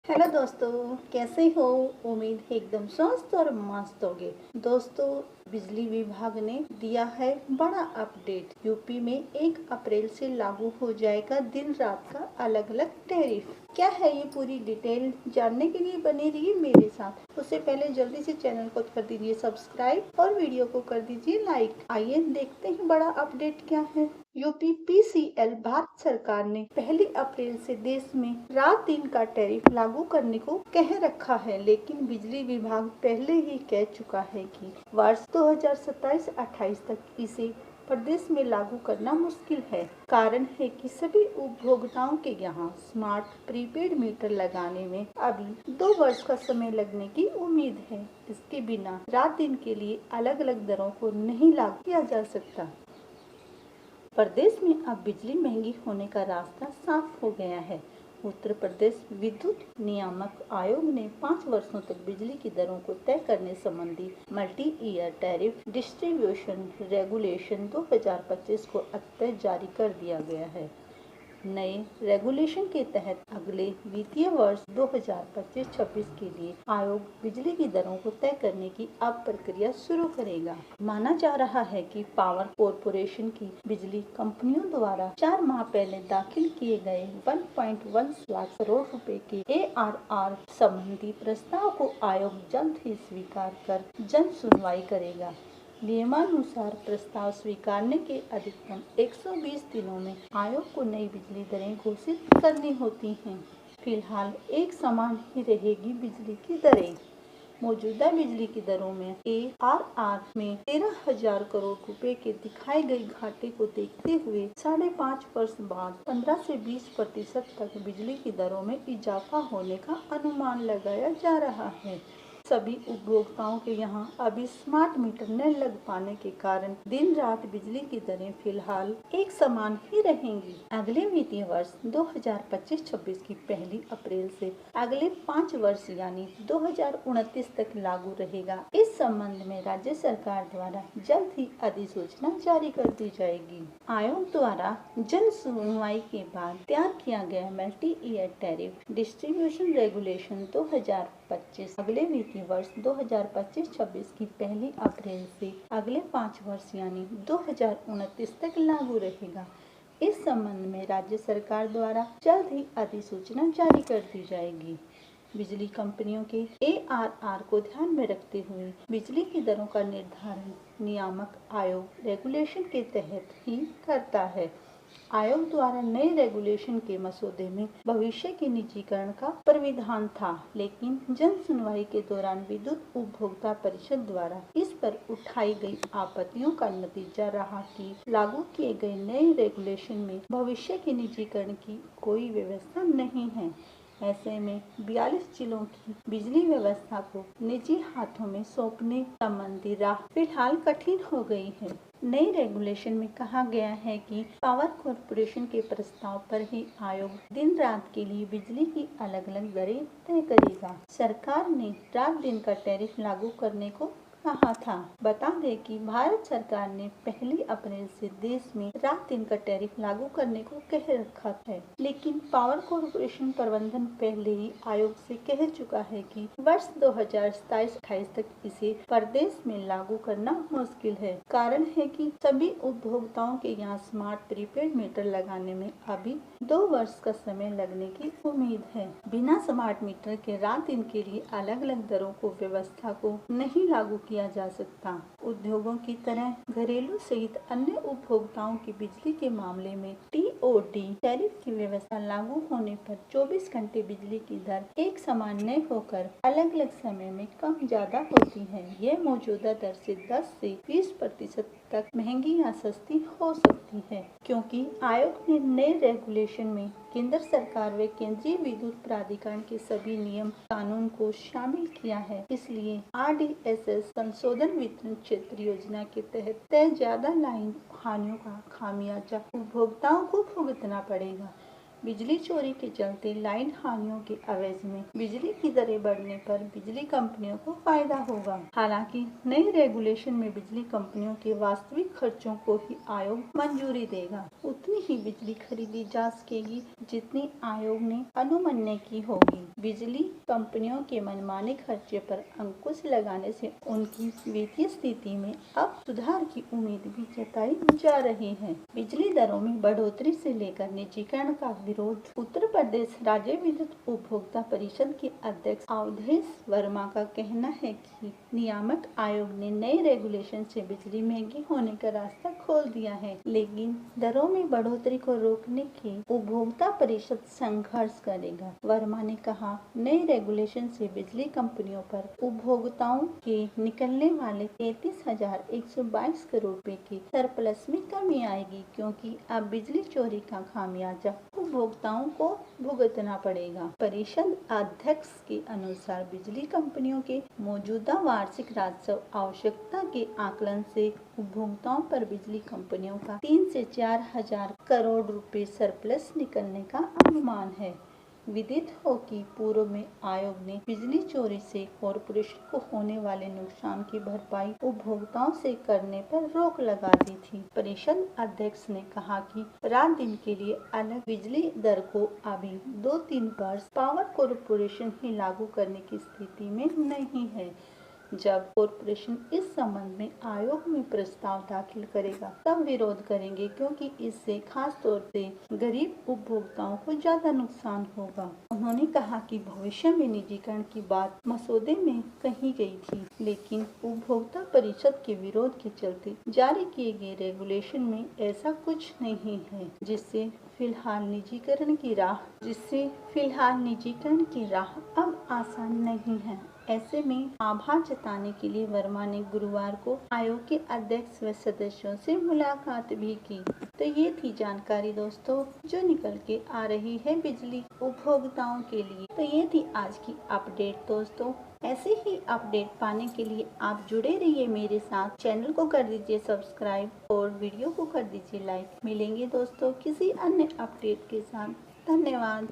Hello दोस्तों, कैसे हो? उम्मीद है एकदम स्वस्थ और मस्त होगे। दोस्तों, बिजली विभाग ने दिया है बड़ा अपडेट। यूपी में 1 अप्रैल से लागू हो जाएगा दिन रात का अलग अलग टैरिफ। क्या है ये पूरी डिटेल जानने के लिए बने रहिए मेरे साथ। उससे पहले जल्दी से चैनल को कर दीजिए सब्सक्राइब और वीडियो को कर दीजिए लाइक। आइए देखते हैं बड़ा अपडेट क्या है। यूपीपीसीएल भारत सरकार ने 1 अप्रैल से देश में रात दिन का टैरिफ लागू करने को कह रखा है, लेकिन बिजली विभाग पहले ही कह चुका है कि वर्ष 2027-28 तक इसे प्रदेश में लागू करना मुश्किल है। कारण है कि सभी उपभोक्ताओं के यहाँ स्मार्ट प्रीपेड मीटर लगाने में अभी 2 वर्ष का समय लगने की उम्मीद है। इसके बिना रात दिन के लिए अलग अलग दरों को नहीं लागू किया जा सकता। प्रदेश में अब बिजली महंगी होने का रास्ता साफ हो गया है। उत्तर प्रदेश विद्युत नियामक आयोग ने 5 वर्षों तक बिजली की दरों को तय करने संबंधी multi year tariff distribution regulation 2025 को अंततः जारी कर दिया गया है। नए रेगुलेशन के तहत अगले वित्तीय वर्ष 2025-26 के लिए आयोग बिजली की दरों को तय करने की अब प्रक्रिया शुरू करेगा। माना जा रहा है कि पावर कॉरपोरेशन की बिजली कंपनियों द्वारा 4 माह पहले दाखिल किए गए 1.1 लाख करोड़ रुपए के ARR संबंधी प्रस्ताव को आयोग जल्द ही स्वीकार कर जन सुनवाई करेगा। नियमानुसार प्रस्ताव स्वीकारने के अधिकतम 120 दिनों में आयोग को नई बिजली दरें घोषित करनी होती हैं। फिलहाल एक समान ही रहेगी बिजली की दरें। मौजूदा बिजली की दरों में ARR में 13,000 करोड़ रुपए के दिखाए गए घाटे को देखते हुए 5.5 वर्ष बाद 15 से 20% तक बिजली की दरों में इजाफा होने का अनुमान लगाया जा रहा है। सभी उपभोक्ताओं के यहाँ अभी स्मार्ट मीटर न लग पाने के कारण दिन रात बिजली की दरें फिलहाल एक समान ही रहेंगी। अगले वित्तीय वर्ष 2025-26 की 1 अप्रैल से अगले 5 वर्ष यानी 2029 तक लागू रहेगा। इस संबंध में राज्य सरकार द्वारा जल्द ही अधिसूचना जारी कर दी जाएगी। आयोग द्वारा जन सुनवाई के बाद तैयार किया गया multi year tariff distribution regulation 2025 अगले वित्तीय वर्ष 2025-26 की 1 अप्रैल से अगले 5 वर्ष यानी 2029 तक लागू रहेगा। इस संबंध में राज्य सरकार द्वारा जल्द ही अधिसूचना जारी कर दी जाएगी। बिजली कंपनियों के ARR को ध्यान में रखते हुए बिजली की दरों का निर्धारण नियामक आयोग रेगुलेशन के तहत ही करता है। आयोग द्वारा नए रेगुलेशन के मसौदे में भविष्य के निजीकरण का प्राविधान था, लेकिन जन सुनवाई के दौरान विद्युत उपभोक्ता परिषद द्वारा इस पर उठाई गई आपत्तियों का नतीजा रहा कि लागू किए गए नए रेगुलेशन में भविष्य के निजीकरण की कोई व्यवस्था नहीं है। ऐसे में 42 जिलों की बिजली व्यवस्था को निजी हाथों में सौंपने संबंधी राह फिलहाल कठिन हो गई है। नए रेगुलेशन में कहा गया है कि पावर कॉरपोरेशन के प्रस्ताव पर ही आयोग दिन रात के लिए बिजली की अलग अलग दरें तय करेगा। सरकार ने रात दिन का टैरिफ लागू करने को कहा था। बता दें कि भारत सरकार ने 1 अप्रैल से देश में रात दिन का टैरिफ लागू करने को कह रखा है, लेकिन पावर कॉरपोरेशन प्रबंधन पहले ही आयोग से कह चुका है कि वर्ष 2027-28 तक इसे प्रदेश में लागू करना मुश्किल है। कारण है कि सभी उपभोक्ताओं के यहाँ स्मार्ट प्रीपेड मीटर लगाने में अभी 2 वर्ष का समय लगने की उम्मीद है। बिना स्मार्ट मीटर के रात दिन के लिए अलग अलग दरों को व्यवस्था को नहीं लागू किया जा सकता। उद्योगों की तरह घरेलू सहित अन्य उपभोक्ताओं की बिजली के मामले में TOD टैरिफ की व्यवस्था लागू होने पर 24 घंटे बिजली की दर एक समान न होकर अलग अलग समय में कम ज्यादा होती है। यह मौजूदा दर से 10 से 20% तक महंगी या सस्ती हो सकती है, क्योंकि आयोग ने नए रेगुलेशन में केंद्र सरकार व केंद्रीय विद्युत प्राधिकरण के सभी नियम कानून को शामिल किया है। इसलिए RDSS संशोधन वितरण क्षेत्र योजना के तहत तय ज्यादा लाइन हानियों का खामियाजा उपभोक्ताओं को भुगतना पड़ेगा। बिजली चोरी के चलते लाइन हानियों के एवज में बिजली की दरें बढ़ने पर बिजली कंपनियों को फायदा होगा। हालांकि नई रेगुलेशन में बिजली कंपनियों के वास्तविक खर्चों को ही आयोग मंजूरी देगा। उतनी ही बिजली खरीदी जा सकेगी जितनी आयोग ने अनुमन्य की होगी। बिजली कंपनियों के मनमाने खर्चे पर अंकुश लगाने से उनकी वित्तीय स्थिति में अब सुधार की उम्मीद भी जताई जा रही है। बिजली दरों में बढ़ोतरी से लेकर निजीकरण का विरोध। उत्तर प्रदेश राज्य विद्युत उपभोक्ता परिषद के अध्यक्ष अवधेश वर्मा का कहना है कि नियामक आयोग ने नए रेगुलेशन से बिजली महंगी होने का रास्ता खोल दिया है, लेकिन दरों में बढ़ोतरी को रोकने के उपभोक्ता परिषद संघर्ष करेगा। वर्मा ने कहा, नए रेगुलेशन से बिजली कंपनियों पर उपभोक्ताओं के निकलने वाले 33,122 करोड़ रुपए के सरप्लस में कमी आएगी, क्योंकि अब बिजली चोरी का खामियाजा उपभोक्ताओं को भुगतना पड़ेगा। परिषद अध्यक्ष के अनुसार बिजली कंपनियों के मौजूदा वार्षिक राजस्व आवश्यकता के आकलन से उपभोक्ताओं पर बिजली कंपनियों का 3 से 4 हजार करोड़ रुपए सरप्लस निकलने का अनुमान है। विदित हो कि पूर्व में आयोग ने बिजली चोरी से कॉरपोरेशन को होने वाले नुकसान की भरपाई उपभोक्ताओं से करने पर रोक लगा दी थी। परिषद अध्यक्ष ने कहा कि रात दिन के लिए अलग बिजली दर को अभी 2-3 वर्ष पावर कॉरपोरेशन ही लागू करने की स्थिति में नहीं है। जब कॉरपोरेशन इस संबंध में आयोग में प्रस्ताव दाखिल करेगा तब विरोध करेंगे, क्योंकि इससे खास तौर से गरीब उपभोक्ताओं को ज्यादा नुकसान होगा। उन्होंने कहा कि भविष्य में निजीकरण की बात मसौदे में कही गई थी, लेकिन उपभोक्ता परिषद के विरोध के चलते जारी किए गए रेगुलेशन में ऐसा कुछ नहीं है, जिससे फिलहाल निजीकरण की राह अब आसान नहीं है। ऐसे में आभार जताने के लिए वर्मा ने गुरुवार को आयोग के अध्यक्ष व सदस्यों से मुलाकात भी की। तो ये थी जानकारी दोस्तों जो निकल के आ रही है बिजली उपभोक्ताओं के लिए। तो ये थी आज की अपडेट दोस्तों। ऐसे ही अपडेट पाने के लिए आप जुड़े रहिए मेरे साथ। चैनल को कर दीजिए सब्सक्राइब और वीडियो को कर दीजिए लाइक। मिलेंगे दोस्तों किसी अन्य अपडेट के साथ। धन्यवाद।